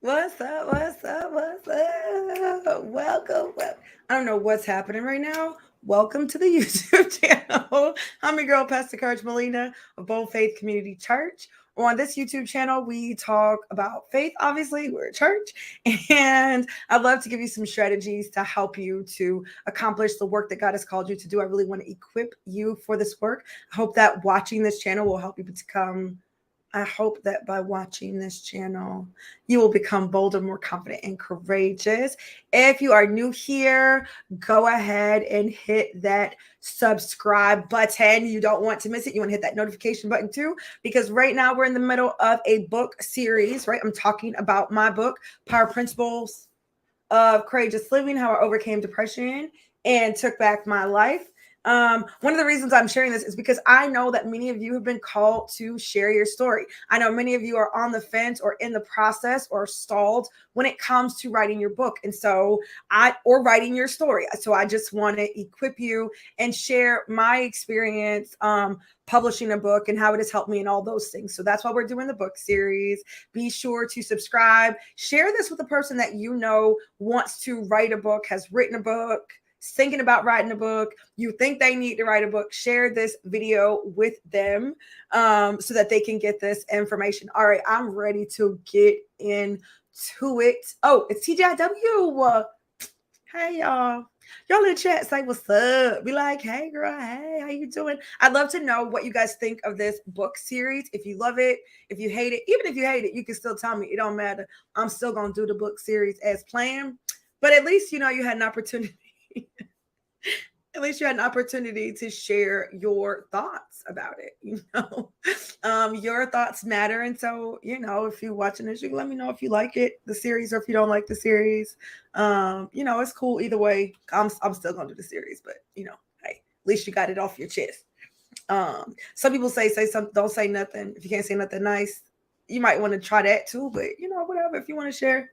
What's up? What's up? What's up? Welcome. I don't know what's happening right now. Welcome to the YouTube channel. I'm your girl, Pastor Courage Molina of Bold Faith Community Church. On this YouTube channel, we talk about faith. Obviously, we're a church, and I'd love to give you some strategies to help you to accomplish the work that God has called you to do. I really want to equip you for this work. I hope that watching this channel will help you become I hope that by watching this channel, you will become bolder, more confident, and courageous. If you are new here, go ahead and hit that subscribe button. You don't want to miss it. You want to hit that notification button too, because right now we're in the middle of a book series, right? I'm talking about my book, Power Principles of Courageous Living, How I Overcame Depression and Took Back My Life. One of the reasons I'm sharing this is because I know that many of you have been called to share your story. I know many of you are on the fence or in the process or stalled when it comes to writing your book. And so or writing your story. So I just want to equip you and share my experience, publishing a book and how it has helped me and all those things. So that's why we're doing the book series. Be sure to subscribe, share this with a person that you know wants to write a book, has written a book, thinking about writing a book, you think they need to write a book, share this video with them so that they can get this information. All right, I'm ready to get into it. Oh, it's TJW. Hey, y'all. Y'all in the chat, say what's up. Be like, hey, girl, hey, how you doing? I'd love to know what you guys think of this book series. If you love it, if you hate it, even if you hate it, you can still tell me. It don't matter. I'm still going to do the book series as planned. But at least, you had an opportunity. At least you had an opportunity to share your thoughts about it. Your thoughts matter. And so, if you're watching this, you can let me know if you like the series, or if you don't like the series. It's cool either way. I'm still gonna do the series, but hey, at least you got it off your chest. Some people say something, don't say nothing. If you can't say nothing nice, you might want to try that too. But whatever. If you want to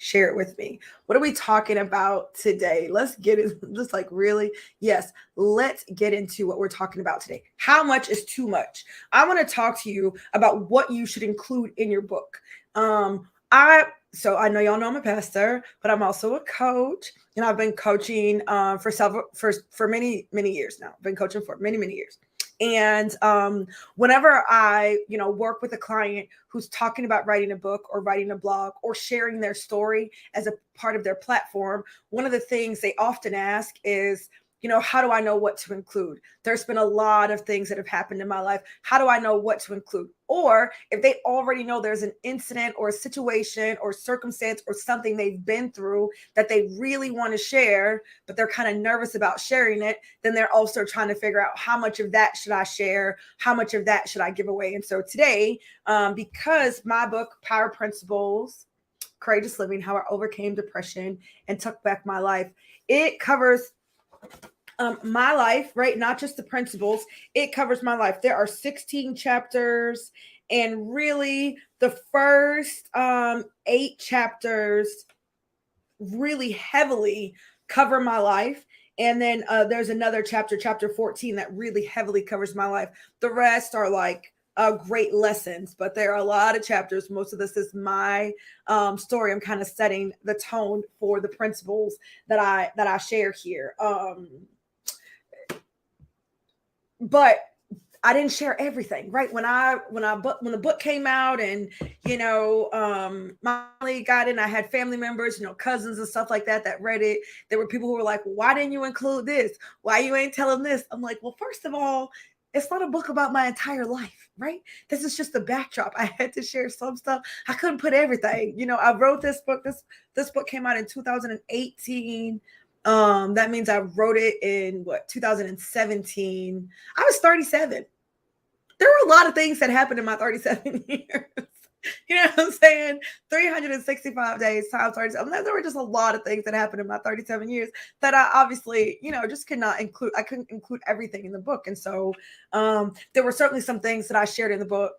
share it with me. What are we talking about today? Let's get it. Just like really, yes, let's get into what we're talking about today. How much is too much? I want to talk to you about what you should include in your book. So I know y'all know I'm a pastor, but I'm also a coach, and I've been coaching for many years now. I've been coaching for many years. And whenever I, work with a client who's talking about writing a book or writing a blog or sharing their story as a part of their platform, one of the things they often ask is, how do I know what to include? There's been a lot of things that have happened in my life. How do I know what to include? Or if they already know there's an incident or a situation or circumstance or something they've been through that they really want to share, but they're kind of nervous about sharing it, then they're also trying to figure out how much of that should I share? How much of that should I give away? And so today, because my book, Power Principles, Courageous Living, How I Overcame Depression and Took Back My Life, it covers my life, right? Not just the principles. It covers my life. There are 16 chapters, and really the first 8 chapters really heavily cover my life. And then there's another chapter 14, that really heavily covers my life. The rest are like great lessons, but there are a lot of chapters. Most of this is my story. I'm kind of setting the tone for the principles that I share here. But I didn't share everything, right? When the book came out, and my got in, I had family members, cousins and stuff like that read it. There were people who were like, "Why didn't you include this? Why you ain't telling this?" I'm like, well, first of all, it's not a book about my entire life, right? This is just the backdrop. I had to share some stuff. I couldn't put everything. I wrote this book. This book came out in 2018. That means I wrote it in 2017. I was 37. There were a lot of things that happened in my 37 years. You know what I'm saying? 365 days times 37. There were just a lot of things that happened in my 37 years that I obviously, just could not include. I couldn't include everything in the book. And so there were certainly some things that I shared in the book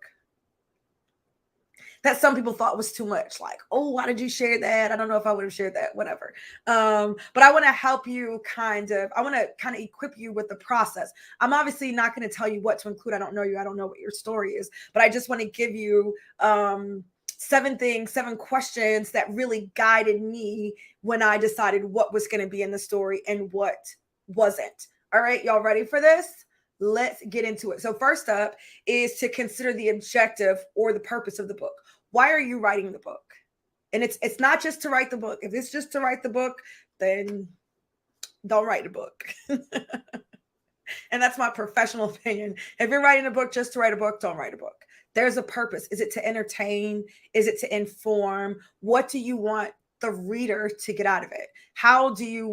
that some people thought was too much. Like, oh, why did you share that? I don't know if I would have shared that, whatever. But I want to help you I want to kind of equip you with the process. I'm obviously not going to tell you what to include. I don't know you. I don't know what your story is, but I just want to give you 7 things, 7 questions that really guided me when I decided what was going to be in the story and what wasn't. All right, y'all ready for this? Let's get into it. So first up is to consider the objective or the purpose of the book. Why are you writing the book? And it's not just to write the book. If it's just to write the book, then don't write the book. And that's my professional opinion. If you're writing a book just to write a book, don't write a book. There's a purpose. Is it to entertain? Is it to inform? What do you want the reader to get out of it? What do you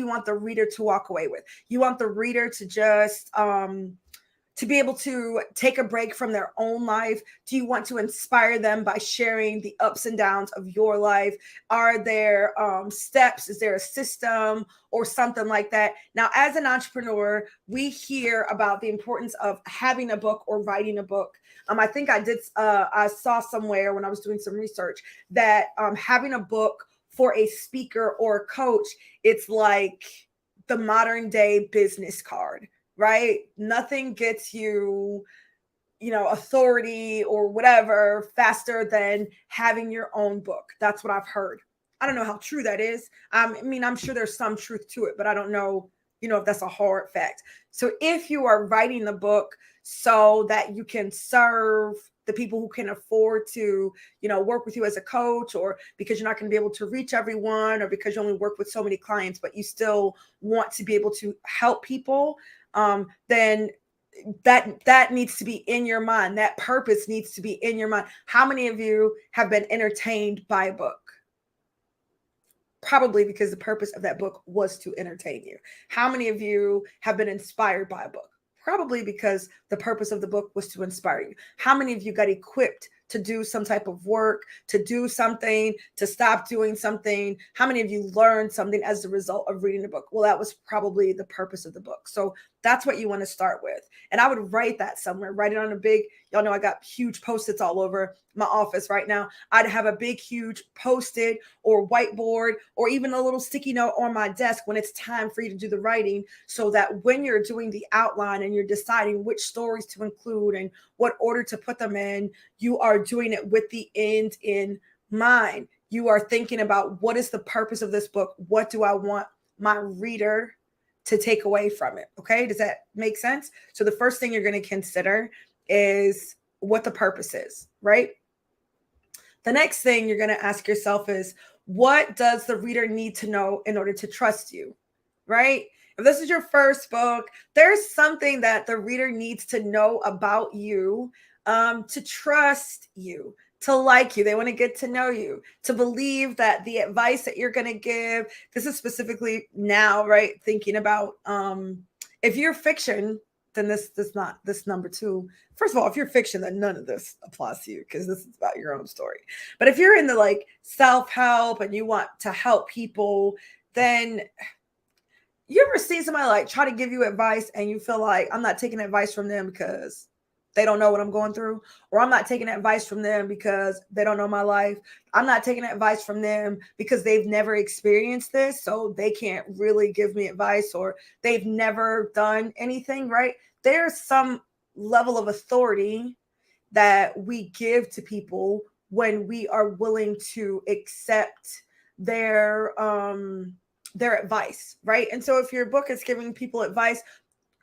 want the reader to walk away with? You want the reader to just to be able to take a break from their own life? Do you want to inspire them by sharing the ups and downs of your life? Are there steps? Is there a system or something like that? Now, as an entrepreneur, we hear about the importance of having a book or writing a book. I think I saw somewhere when I was doing some research that having a book for a speaker or a coach, it's like the modern day business card. Right? Nothing gets you, authority or whatever faster than having your own book. That's what I've heard. I don't know how true that is. I'm sure there's some truth to it, but I don't know, if that's a hard fact. So if you are writing the book so that you can serve the people who can afford to, work with you as a coach, or because you're not going to be able to reach everyone, or because you only work with so many clients, but you still want to be able to help people, then that needs to be in your mind. That purpose needs to be in your mind. How many of you have been entertained by a book? Probably because the purpose of that book was to entertain you. How many of you have been inspired by a book? Probably because the purpose of the book was to inspire you. How many of you got equipped to do some type of work, to do something, to stop doing something? How many of you learned something as a result of reading the book? Well, that was probably the purpose of the book. So that's what you want to start with. And I would write that somewhere, write it on a big, y'all know I got huge Post-its all over my office right now. I'd have a big, huge Post-it or whiteboard or even a little sticky note on my desk when it's time for you to do the writing, so that when you're doing the outline and you're deciding which stories to include and what order to put them in, you are doing it with the end in mind. You are thinking about, what is the purpose of this book? What do I want my reader to take away from it? Okay, does that make sense? So the first thing you're going to consider is what the purpose is, right? The next thing you're going to ask yourself is, what does the reader need to know in order to trust you, right? If this is your first book, there's something that the reader needs to know about you, to trust you, to like you. They want to get to know you, to believe that the advice that you're going to give, this is specifically now, right? Thinking about, if you're fiction, then this number 2. First of all, if you're fiction, then none of this applies to you, because this is about your own story. But if you're in the like self-help and you want to help people, then you ever seen somebody like try to give you advice and you feel like, I'm not taking advice from them because they don't know what I'm going through, or I'm not taking advice from them because they don't know my life. I'm not taking advice from them because they've never experienced this, so they can't really give me advice, or they've never done anything, right? There's some level of authority that we give to people when we are willing to accept their advice, right? And so if your book is giving people advice,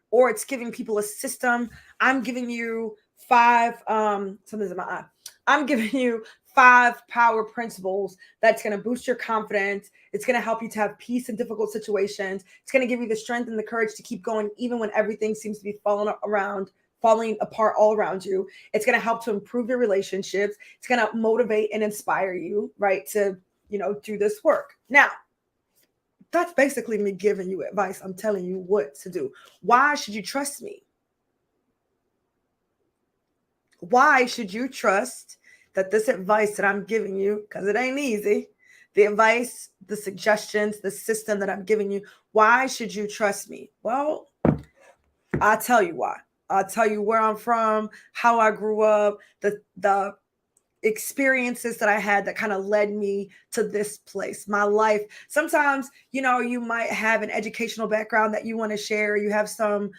or it's giving people a system, I'm giving you 5, something's in my eye. I'm giving you 5 power principles that's going to boost your confidence. It's going to help you to have peace in difficult situations. It's going to give you the strength and the courage to keep going, even when everything seems to be falling apart all around you. It's going to help to improve your relationships. It's going to motivate and inspire you, right, to, do this work. Now, that's basically me giving you advice. I'm telling you what to do. Why should you trust me? Why should you trust that this advice that I'm giving you, because it ain't easy, the advice, the suggestions, the system that I'm giving you, why should you trust me? Well, I'll tell you why. I'll tell you where I'm from, how I grew up, the experiences that I had that kind of led me to this place, my life. Sometimes, you might have an educational background that you want to share. You have some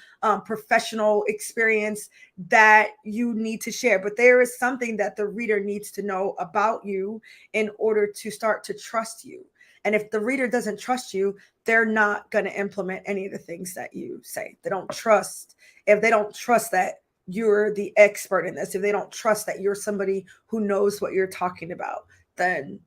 professional experience that you need to share, but there is something that the reader needs to know about you in order to start to trust you. And if the reader doesn't trust you, they're not going to implement any of the things that you say. If they don't trust that you're the expert in this, if they don't trust that you're somebody who knows what you're talking about, then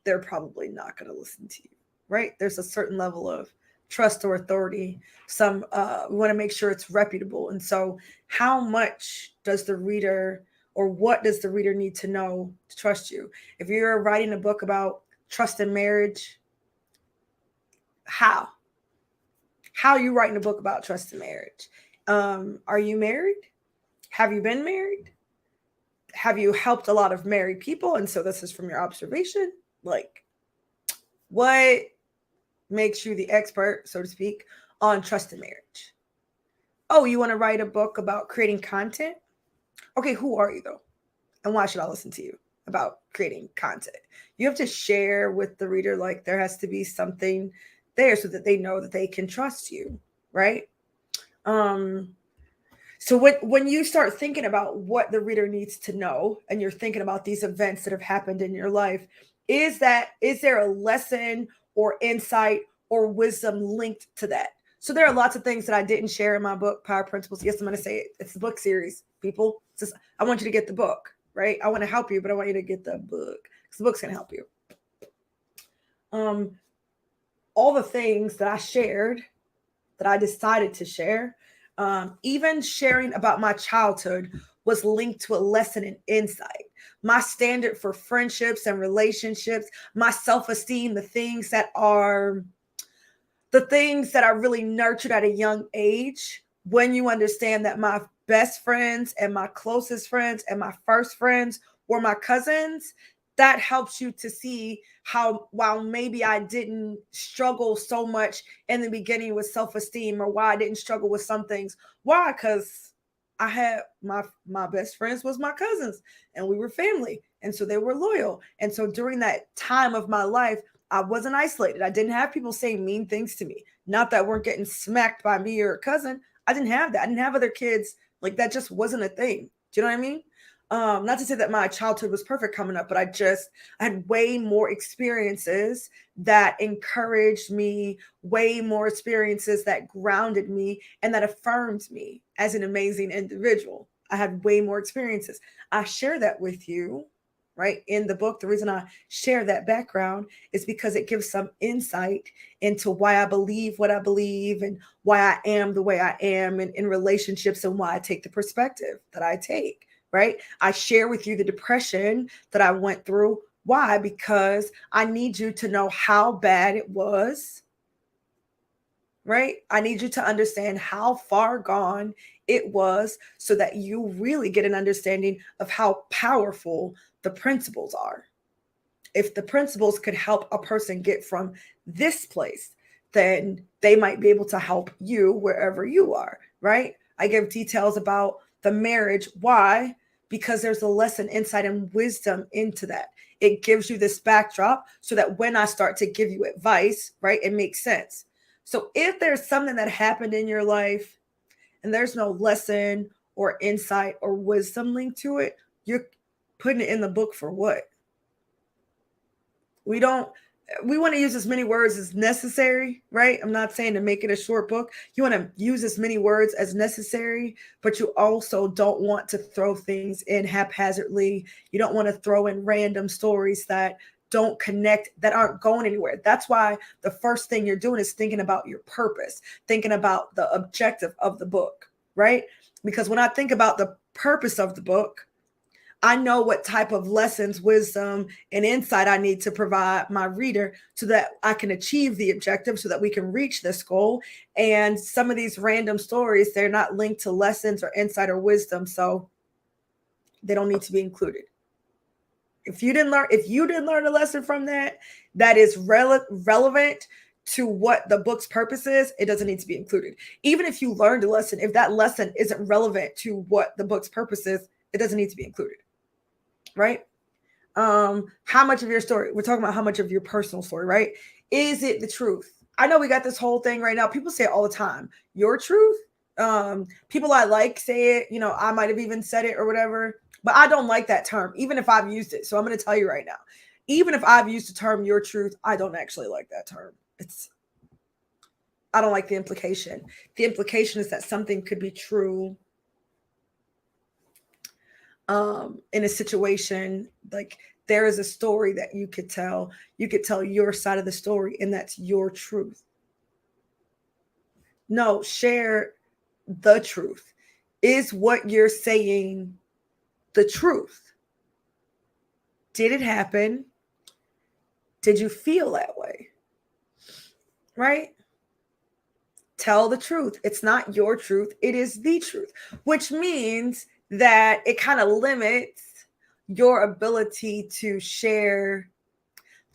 they're probably not going to listen to you, right? There's a certain level of trust or authority. We want to make sure it's reputable. And so how much does the reader, or what does the reader need to know to trust you? If you're writing a book about trust in marriage, how are you writing a book about trust in marriage? Are you married? Have you been married? Have you helped a lot of married people? And so this is from your observation. Like, what makes you the expert, so to speak, on trust in marriage? Oh, you want to write a book about creating content? Okay, who are you though? And why should I listen to you about creating content? You have to share with the reader, like there has to be something there so that they know that they can trust you, right? So when you start thinking about what the reader needs to know, and you're thinking about these events that have happened in your life, is there a lesson or insight or wisdom linked to that? So there are lots of things that I didn't share in my book, Power Principles. Yes, I'm going to say it. It's the book series, people. I want you to get the book, right? I want to help you, but I want you to get the book because the book's going to help you. All the things that I shared, that I decided to share, even sharing about my childhood, was linked to a lesson in insight. My standard for friendships and relationships, my self-esteem, the things that I really nurtured at a young age. When you understand that my best friends and my closest friends and my first friends were my cousins, that helps you to see how, while maybe I didn't struggle so much in the beginning with self-esteem, or why I didn't struggle with some things. Why? Because I had my best friends was my cousins, and we were family. And so they were loyal. And so during that time of my life, I wasn't isolated. I didn't have people saying mean things to me. Not that weren't getting smacked by me or a cousin. I didn't have that. I didn't have other kids. Like, that just wasn't a thing. Do you know what I mean? Not to say that my childhood was perfect coming up, but I had way more experiences that encouraged me, way more experiences that grounded me and that affirmed me as an amazing individual. I had way more experiences. I share that with you, right? In the book, the reason I share that background is because it gives some insight into why I believe what I believe and why I am the way I am in relationships, and why I take the perspective that I take. Right? I share with you the depression that I went through. Why? Because I need you to know how bad it was. Right? I need you to understand how far gone it was, so that you really get an understanding of how powerful the principles are. If the principles could help a person get from this place, then they might be able to help you wherever you are. Right? I give details about the marriage. Why? Because there's a lesson, insight, and wisdom into that. It gives you this backdrop so that when I start to give you advice, right, it makes sense. So if there's something that happened in your life and there's no lesson or insight or wisdom linked to it, you're putting it in the book for what? We want to use as many words as necessary, right? I'm not saying to make it a short book. You want to use as many words as necessary, but you also don't want to throw things in haphazardly. You don't want to throw in random stories that don't connect, that aren't going anywhere. That's why the first thing you're doing is thinking about your purpose, thinking about the objective of the book, right? Because when I think about the purpose of the book, I know what type of lessons, wisdom, and insight I need to provide my reader so that I can achieve the objective, so that we can reach this goal. And some of these random stories, they're not linked to lessons or insight or wisdom, so they don't need to be included. If you didn't learn a lesson from that is relevant to what the book's purpose is, it doesn't need to be included. Even if you learned a lesson, if that lesson isn't relevant to what the book's purpose is, it doesn't need to be included. Right? How much of your story? We're talking about how much of your personal story, right? Is it the truth? I know we got this whole thing right now. People say it all the time. Your truth. People I like say it. You know, I might have even said it or whatever, but I don't like that term, even if I've used it. So I'm going to tell you right now. Even if I've used the term your truth, I don't actually like that term. I don't like the implication. The implication is that something could be true in a situation. Like, there is a story that you could tell. You could tell your side of the story, and that's your truth. No, share the truth. Is what you're saying the truth? Did it happen? Did you feel that way? Right? Tell the truth. It's not your truth. It is the truth, which means that it kind of limits your ability to share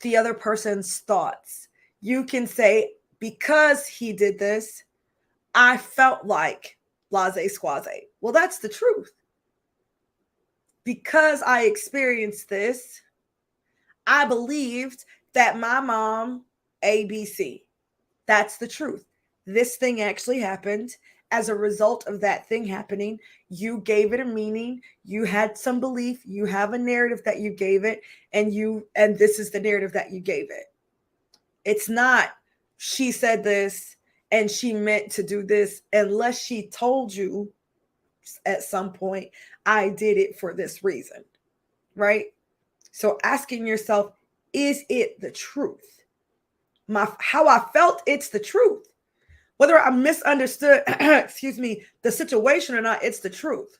the other person's thoughts. You can say, because he did this, I felt like blase squaze. Well, that's the truth. Because I experienced this, I believed that my mom, ABC. That's the truth. This thing actually happened. As a result of that thing happening, you gave it a meaning. You had some belief. You have a narrative that you gave it, and this is the narrative that you gave it. It's not, she said this and she meant to do this, unless she told you at some point, I did it for this reason, right? So asking yourself, is it the truth? How I felt, it's the truth. Whether I misunderstood, the situation or not, it's the truth.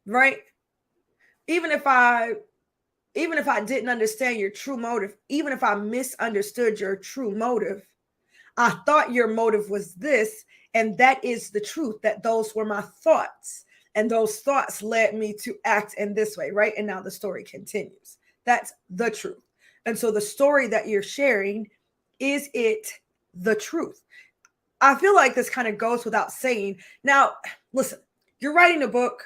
Right? Even if I didn't understand your true motive, even if I misunderstood your true motive, I thought your motive was this, and that is the truth, that those were my thoughts. And those thoughts led me to act in this way, right? And now the story continues. That's the truth. And so the story that you're sharing, is it the truth? I feel like this kind of goes without saying. Now, listen, you're writing a book.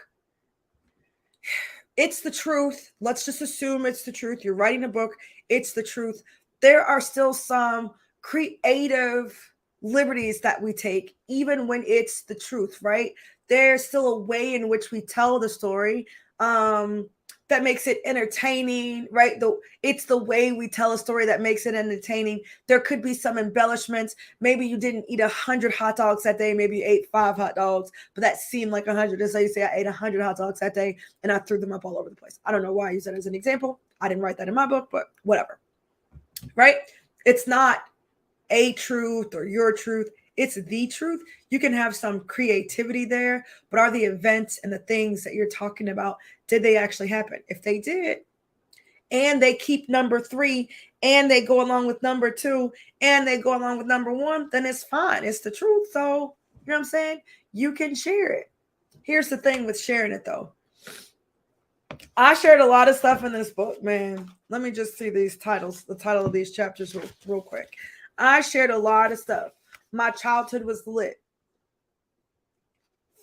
It's the truth. Let's just assume it's the truth. You're writing a book. It's the truth. There are still some creative liberties that we take, even when it's the truth, right? There's still a way in which we tell the story that makes it entertaining, right? It's the way we tell a story that makes it entertaining. There could be some embellishments. Maybe you didn't eat 100 hot dogs that day. Maybe you ate 5 hot dogs, but that seemed like 100. As you say, I ate 100 hot dogs that day and I threw them up all over the place. I don't know why I use that as an example. I didn't write that in my book, but whatever, right? It's not a truth or your truth. It's the truth. You can have some creativity there, but are the events and the things that you're talking about, did they actually happen? If they did, and they keep number 3, and they go along with number 2, and they go along with number 1, then it's fine. It's the truth. So, you know what I'm saying? You can share it. Here's the thing with sharing it, though. I shared a lot of stuff in this book, man. Let me just see these titles, the title of these chapters real quick. I shared a lot of stuff. My childhood was lit.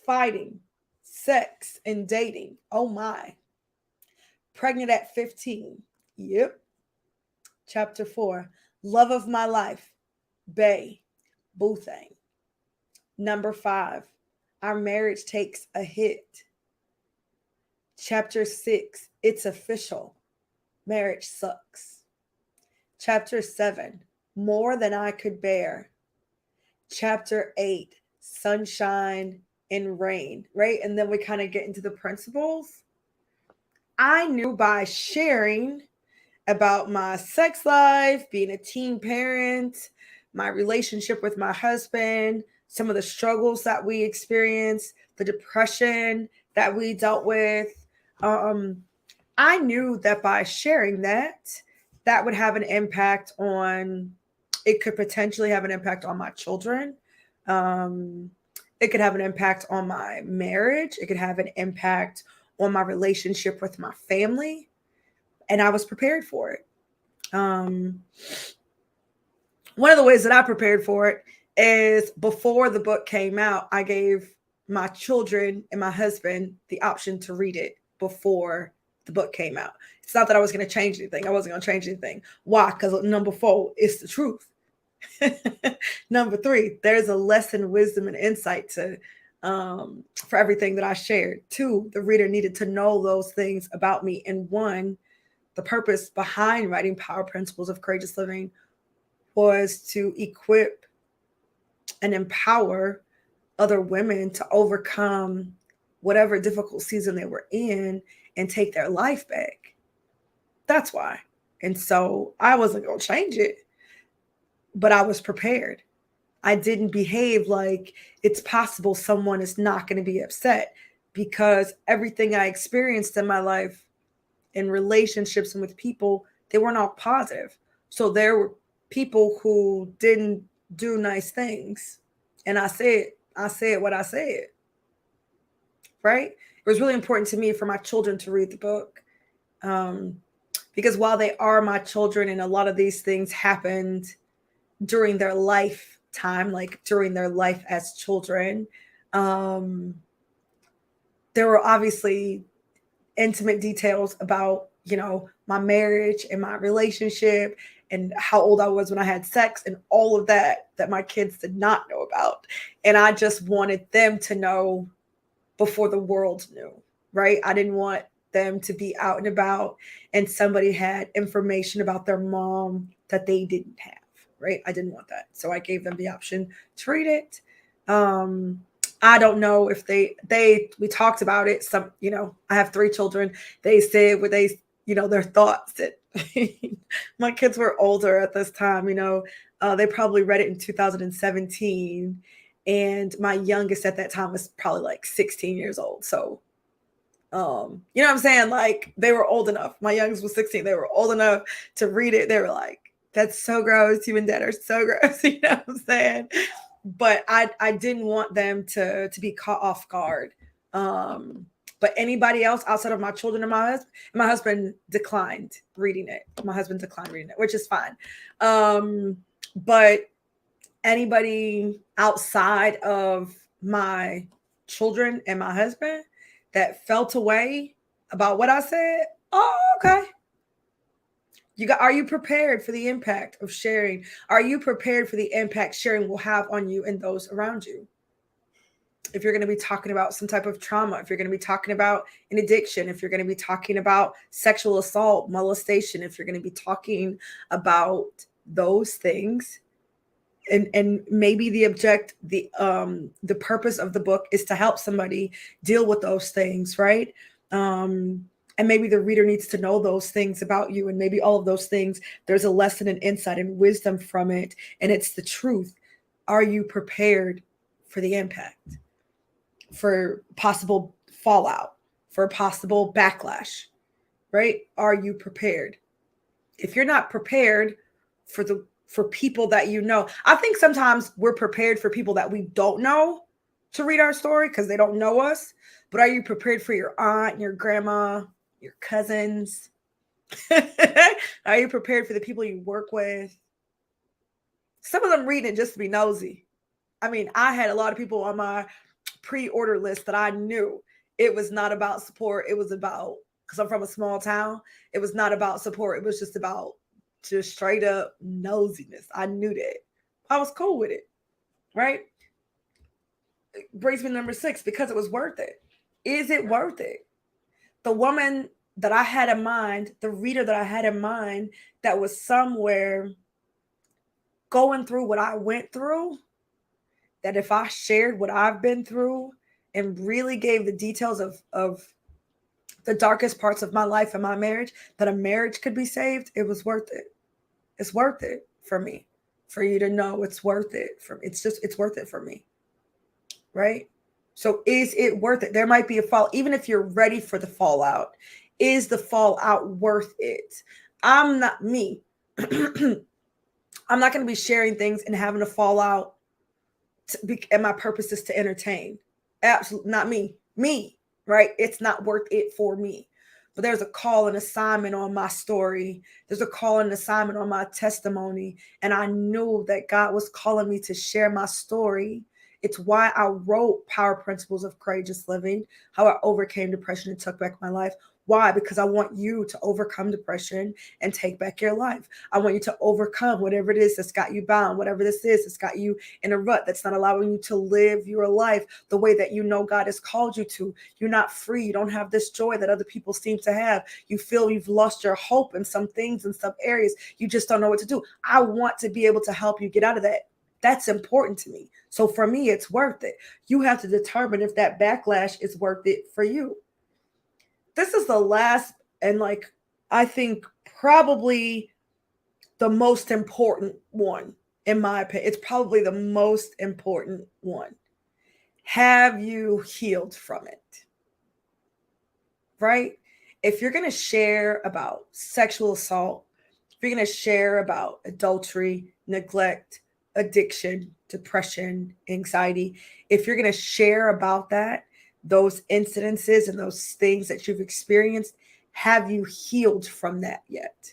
Fighting, sex, and dating. Oh my. Pregnant at 15. Yep. Chapter 4. Love of my life. Bae. Boo thing. Number 5. Our marriage takes a hit. Chapter 6. It's official. Marriage sucks. Chapter 7. More than I could bear. Chapter 8, sunshine and rain, right? And then we kind of get into the principles. I knew by sharing about my sex life, being a teen parent, my relationship with my husband, some of the struggles that we experienced, the depression that we dealt with. I knew that by sharing that would have an impact on, it could potentially have an impact on my children. It could have an impact on my marriage. It could have an impact on my relationship with my family. And I was prepared for it. One of the ways that I prepared for it is, before the book came out, I gave my children and my husband the option to read it. before the book came out. It's not that I was going to change anything. I wasn't going to change anything. Why? Because number 4 is the truth. Number 3, there's a lesson, wisdom, and insight to for everything that I shared. 2, the reader needed to know those things about me. And 1, the purpose behind writing Power Principles of Courageous Living was to equip and empower other women to overcome whatever difficult season they were in and take their life back. That's why. And so I wasn't going to change it, but I was prepared. I didn't behave like it's possible someone is not going to be upset, because everything I experienced in my life, in relationships and with people, they weren't all positive. So there were people who didn't do nice things. And I said what I said, right? It was really important to me for my children to read the book, because while they are my children and a lot of these things happened during their lifetime, like during their life as children, there were obviously intimate details about, my marriage and my relationship and how old I was when I had sex and all of that my kids did not know about. And I just wanted them to know before the world knew, right? I didn't want them to be out and about and somebody had information about their mom that they didn't have, right? I didn't want that. So I gave them the option to read it. I don't know if we talked about it. Some, I have 3 children. They said what they, their thoughts that my kids were older at this time, they probably read it in 2017. And my youngest at that time was probably like 16 years old. So, you know what I'm saying? Like, they were old enough. My youngest was 16. They were old enough to read it. They were like, that's so gross. You and dad are so gross. You know what I'm saying? But I didn't want them to be caught off guard. But anybody else outside of my children and my husband declined reading it. Which is fine. But anybody outside of my children and my husband that felt a way about what I said, oh, okay. Are you prepared for the impact of sharing? Are you prepared for the impact sharing will have on you and those around you? If you're going to be talking about some type of trauma, if you're going to be talking about an addiction, if you're going to be talking about sexual assault, molestation, if you're going to be talking about those things, and maybe the purpose of the book is to help somebody deal with those things, right? And maybe the reader needs to know those things about you. And maybe all of those things, there's a lesson and insight and wisdom from it. And it's the truth. Are you prepared for the impact, for possible fallout, for possible backlash, right? Are you prepared? If you're not prepared for people that you know, I think sometimes we're prepared for people that we don't know to read our story because they don't know us. But are you prepared for your aunt, your grandma, your cousins? Are you prepared for the people you work with? Some of them reading it just to be nosy. I mean, I had a lot of people on my pre-order list that I knew it was not about support. It was about, because I'm from a small town, it was not about support. It was just about just straight up nosiness. I knew that. I was cool with it, right? It brings me to number 6, because it was worth it. Is it worth it? The woman that I had in mind, the reader that I had in mind, that was somewhere going through what I went through, that if I shared what I've been through and really gave the details of the darkest parts of my life and my marriage, that a marriage could be saved, it was worth it. It's worth it for me, for you to know it's worth it. It's worth it for me, right? So is it worth it? There might be a fall, even if you're ready for the fallout. Is the fallout worth it? I'm not me. I'm not going to be sharing things and having a fallout, and my purpose is to entertain. Absolutely not me. Me, right? It's not worth it for me. But there's a call and assignment on my story. There's a call and assignment on my testimony. And I knew that God was calling me to share my story It's why I wrote Power Principles of Courageous Living, how I overcame depression and took back my life. Why? Because I want you to overcome depression and take back your life. I want you to overcome whatever it is that's got you bound, whatever this is that's got you in a rut, that's not allowing you to live your life the way that you know God has called you to. You're not free. You don't have this joy that other people seem to have. You feel you've lost your hope in some things, in some areas. You just don't know what to do. I want to be able to help you get out of that. That's important to me. So for me, it's worth it. You have to determine if that backlash is worth it for you. This is the last and I think probably the most important one, in my opinion. It's probably the most important one. Have you healed from it? Right? If you're going to share about sexual assault, if you're going to share about adultery, neglect, addiction, depression, anxiety, if you're going to share about that, those incidences and those things that you've experienced, have you healed from that yet?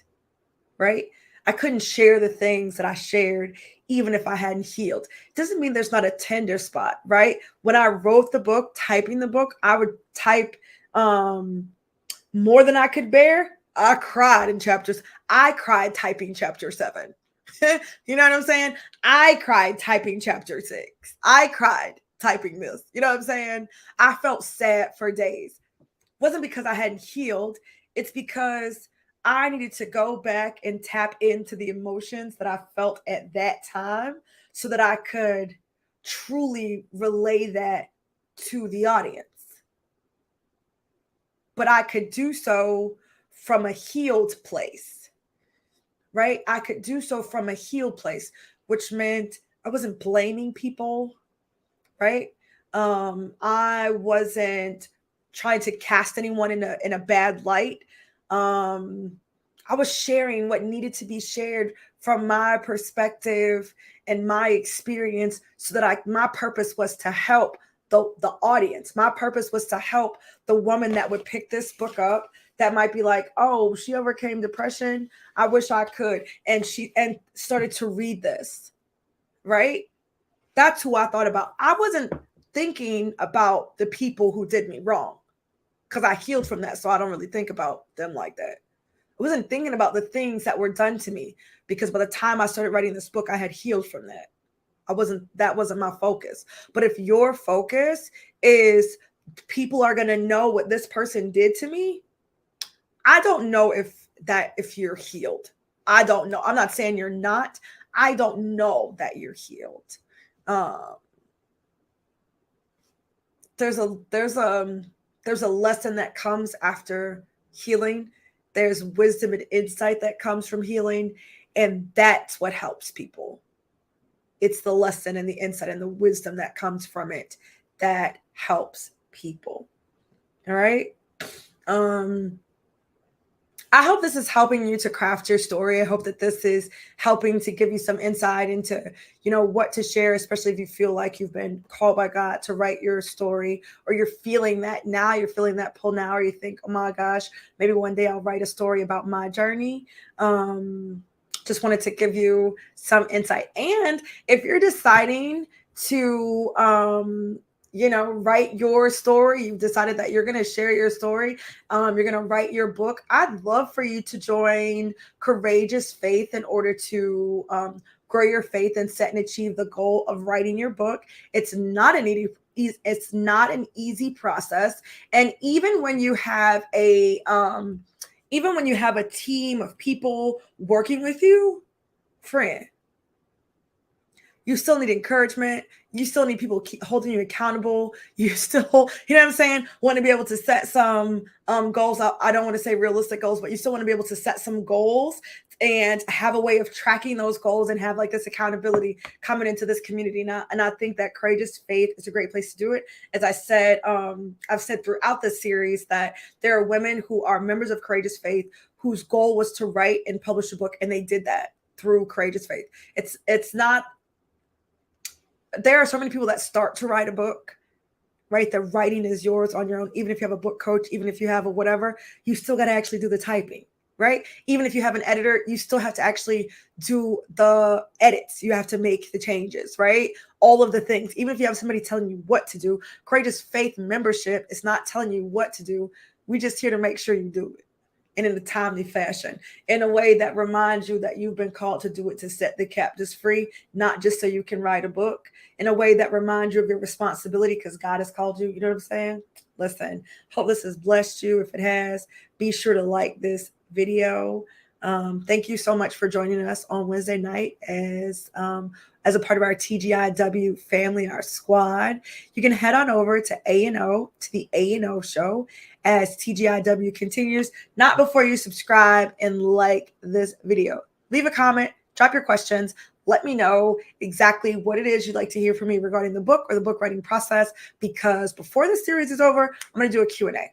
Right? I couldn't share the things that I shared even if I hadn't healed. It doesn't mean there's not a tender spot, right? When I wrote the book, typing the book, I would type more than I could bear. I cried in chapters. I cried typing chapter 7. You know what I'm saying? I cried typing chapter 6. I cried typing this. You know what I'm saying? I felt sad for days. It wasn't because I hadn't healed. It's because I needed to go back and tap into the emotions that I felt at that time so that I could truly relay that to the audience. But I could do so from a healed place, right? I could do so from a healed place, which meant I wasn't blaming people, right? I wasn't trying to cast anyone in a bad light. I was sharing what needed to be shared from my perspective and my experience so that my purpose was to help the audience. My purpose was to help the woman that would pick this book up that might be like, oh, she overcame depression. I wish I could. And started to read this, right? That's who I thought about. I wasn't thinking about the people who did me wrong because I healed from that. So I don't really think about them like that. I wasn't thinking about the things that were done to me because by the time I started writing this book, I had healed from that. That wasn't my focus. But if your focus is people are going to know what this person did to me, I don't know if you're healed. I don't know. I'm not saying you're not. I don't know that you're healed. There's a lesson that comes after healing. There's wisdom and insight that comes from healing, and that's what helps people. It's the lesson and the insight and the wisdom that comes from it that helps people. All right. I hope this is helping you to craft your story. I hope that this is helping to give you some insight into, what to share, especially if you feel like you've been called by God to write your story, or you're feeling that now, you're feeling that pull now, or you think, oh my gosh, maybe one day I'll write a story about my journey. Just wanted to give you some insight. And if you're deciding to, write your story, you've decided that you're going to share your story, you're going to write your book, I'd love for you to join Courageous Faith in order to grow your faith and set and achieve the goal of writing your book. It's not an easy process. And even when you have a team of people working with you, friend, you still need encouragement. You still need people holding you accountable. You still, you know what I'm saying, want to be able to set some goals. I don't want to say realistic goals, but you still want to be able to set some goals and have a way of tracking those goals and have like this accountability coming into this community now. And I think that Courageous Faith is a great place to do it. As I said, I've said throughout this series that there are women who are members of Courageous Faith whose goal was to write and publish a book, and they did that through Courageous Faith. It's not. There are so many people that start to write a book, right? The writing is yours on your own. Even if you have a book coach, even if you have a whatever, you still got to actually do the typing. right? Even if you have an editor, you still have to actually do the edits. You have to make the changes, right? All of the things. Even if you have somebody telling you what to do, Courageous Faith membership is not telling you what to do. We're just here to make sure you do it. And in a timely fashion, in a way that reminds you that you've been called to do it to set the captives free, not just so you can write a book, in a way that reminds you of your responsibility because God has called you. You know what I'm saying? Listen, hope this has blessed you. If it has, be sure to like this video. Thank you so much for joining us on Wednesday night as a part of our TGIW family, our squad. You can head on over to A&O, to the A&O show as TGIW continues. Not before you subscribe and like this video. Leave a comment, drop your questions. Let me know exactly what it is you'd like to hear from me regarding the book or the book writing process, because before the series is over, I'm going to do a Q&A.